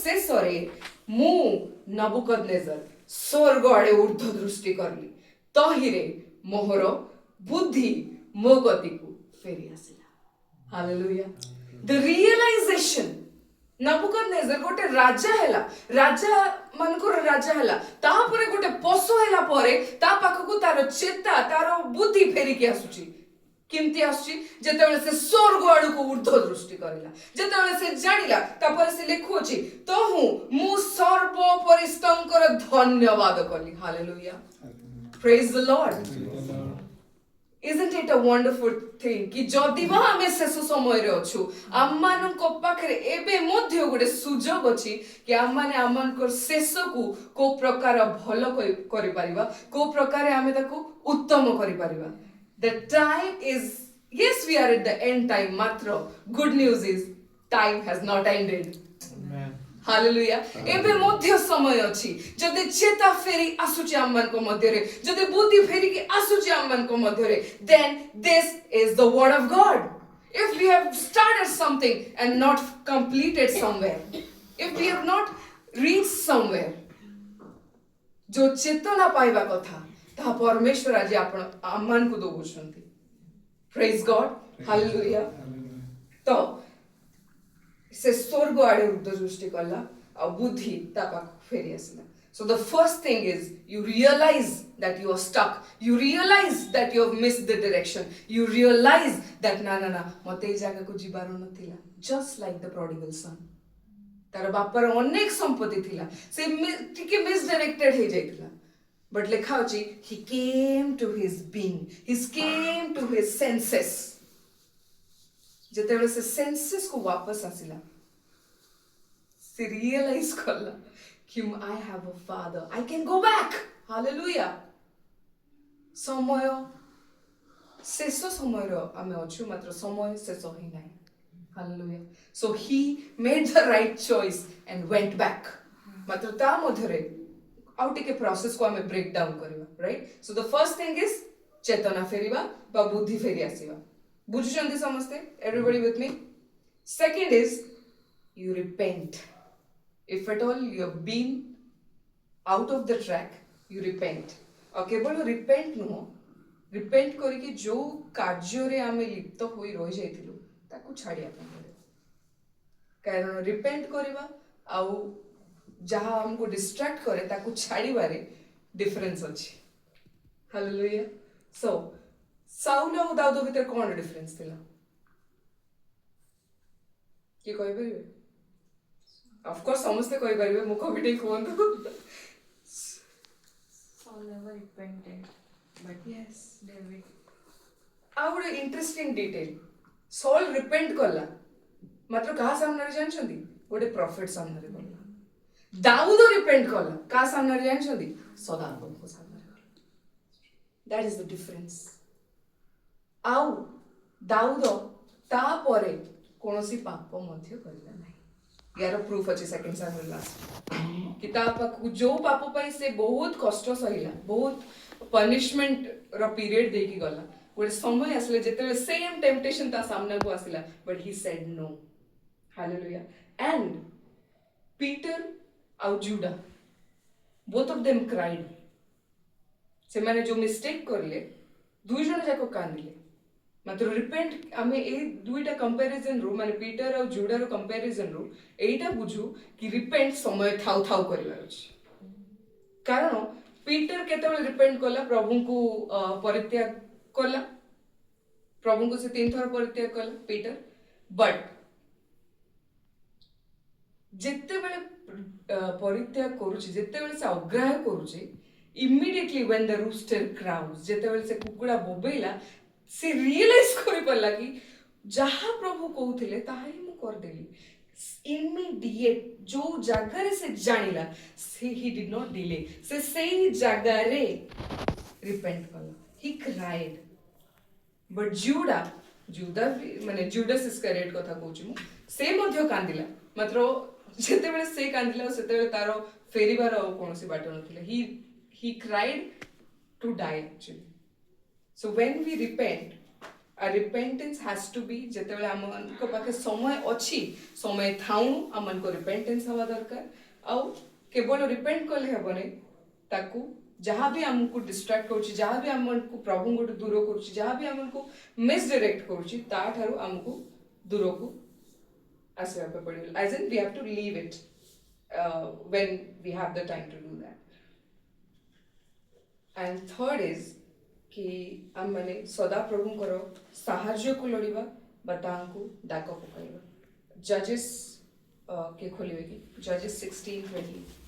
शेषरे मु नबुकदनेजर स्वर्ग आड़े ऊर्ध्व दृष्टि करली तहिरे मोहर बुद्धि मो गति को फेरी आसिला हालेलुया द रियलाइजेशन नबुकदनेजर गोटे राजा हैला राजा मानकर राजा हैला तापरे गोटे पशु हैला परे ता पाखकु तार चेता तार बुद्धि फेरी के आसुची किमती आसुची जेतेबेले से स्वर्ग आड़ू को ऊर्ध्व दृष्टि करिला जेतेबेले से जानिला तापर से लिखुची तो मु सर्वोपरिष्टंकर धन्यवाद कली hallelujah praise the Lord Isn't it a wonderful thing कि जदि बा हमें शेष समय रे अछु आम्मान को पाखरे एबे मध्य गोटे सुजोग अछि कि आम्माने आम्मान को शेष को प्रकार भलो करि परिबा को प्रकार आमे ताको उत्तम करि परिबा the time is yes we are at the end time matra good news is time has not ended amen hallelujah एबे मध्य समय अछि जदि चेता फेरी आसुची आम्मान को मध्य रे जदि बुद्धि फेरी के आसुची आम्मान को मध्य रे then this is the word of God if we have started something and not completed somewhere if we have not reached somewhere जो चेतना पाइबा कथा ता परमेश्वर आज आपण आम्मान को दोबुछंती praise God हालेलुया तो से स्वर्ग आड़े ऊर्ध्व दृष्टि कला और बुद्धि ता पाखु फेरी आसिला so the first thing is you realize that you are stuck you realize that you have missed the direction you realize that na मते ए जागा को जिबार नथिला just like the prodigal son तार बापर अनेक संपत्ति थिला से टिके मिसडायरेक्टेड हे जाइतिला but लिखा अछि he came to his being he came to his senses जेतेबेले से सेंसेस को वापस आसिला से रियलाइज करला कि I have a father I can go back hallelujah समय शेष समय रो आमे अछु मात्र समय शेष होई नाही hallelujah so he made the right choice and went back मात्र ता मधरे आउ टिके प्रोसेस को आमे ब्रेक डाउन करबा right so the first thing is चेतना फेरिबा बा बुद्धि फेरी आसीबा बुझुचंती समझते everybody with me second is you repent if at all you have been out of the track you repent और केवल repent नुह repent करी कि जो कार्य रे आमे लिप्त होई रहि जाइतिलु ताकू छाडिया पड़े कारण repent करबा आउ जहां हमको डिस्ट्रैक्ट करे ताकू छाडिबारे डिफरेंस अछि हालेलुया सो साउल और दाऊद भीतर कौन डिफरेंस थिला कि कहि परिबे ऑफ कोर्स समझते कहि परिबे मुख बिटे कोंदु Saul never repented but yes David आउड इंटरेस्टिंग डिटेल सॉल रिपेंट करला मात्र कहा सामने रे जानछंदी गोटे प्रॉफिट सामने रे करला दाऊद रिपेंट करला का सामने रे जानछंदी सदाबन को सामने रे करला दैट इज द डिफरेंस आउ दाऊद ता परे कोनोसी पाप मध्य करला नाही यार प्रूफ अछि सेकंड सामुएल लास्ट कि ता पाक जो पाप पई से बहुत कष्ट सहिला बहुत पनिशमेंट रो पीरियड देकी गला गोटे समय आसले जेते सेम टेम्पटेशन ता सामने को आसिला but he said no hallelujah and Peter आउ Judas both of them cried से माने जो मिस्टेक करले दुई जण जाको कांदिले मात्र रिपेंट आमे ए दुईटा कंपैरिजन रो माने पीटर और जूडा रो कंपैरिजन रो एटा बुझू कि रिपेंट समय थाउ थाउ करिवार अछि कारण पीटर केतेबेले रिपेंट कला प्रभु को परित्याग कला प्रभु को से तीन थर परित्याग कला पीटर बट जेतेबेले परित्याग करूची जेतेबेले से अग्राह्य करूची immediately when the rooster crows जेतेबेले से कुकुड़ा बोबेला से रियलाइज करि पल्ला कि जहा प्रभु कहउथिले ताहा ही मु कर देली इमीडिएट जो जगह रे से जानिला से ही डिड नॉट डिले से सेही जगह रे रिपेंट कला ही क्राइड बट जूडा माने जूडास इस्करियोट कथा कहउची मु से मध्य कांदिला मात्र जेतेबेले से कांदिला सेतेबेले तारो फेरिबार कोनोसी बाट नथिला he cried to die actually so when we repent आ रिपेंटेंस हैज टू बी जेतेबेले आमन को पाखे समय अछि समय थाउ आमन को रिपेंटेंस हवा दरकार आउ केवल रिपेंट कले हेबने ताकू जहाँ भी हमको डिस्ट्रैक्ट करुछि जहाँ भी हमको प्रभु को दूर करुछि जहाँ भी हमको मिसडायरेक्ट करुछि ता ठारू हमको दूर को आसवा पे पड़िबो as in we have to leave it when we have the time to do that and third is कि आम मैंने सदा प्रभुंकर साहाଯ୍य को लड़िबा बतांको डाक पकाइबा जजेस के खोलिबे कि जजेस 16:20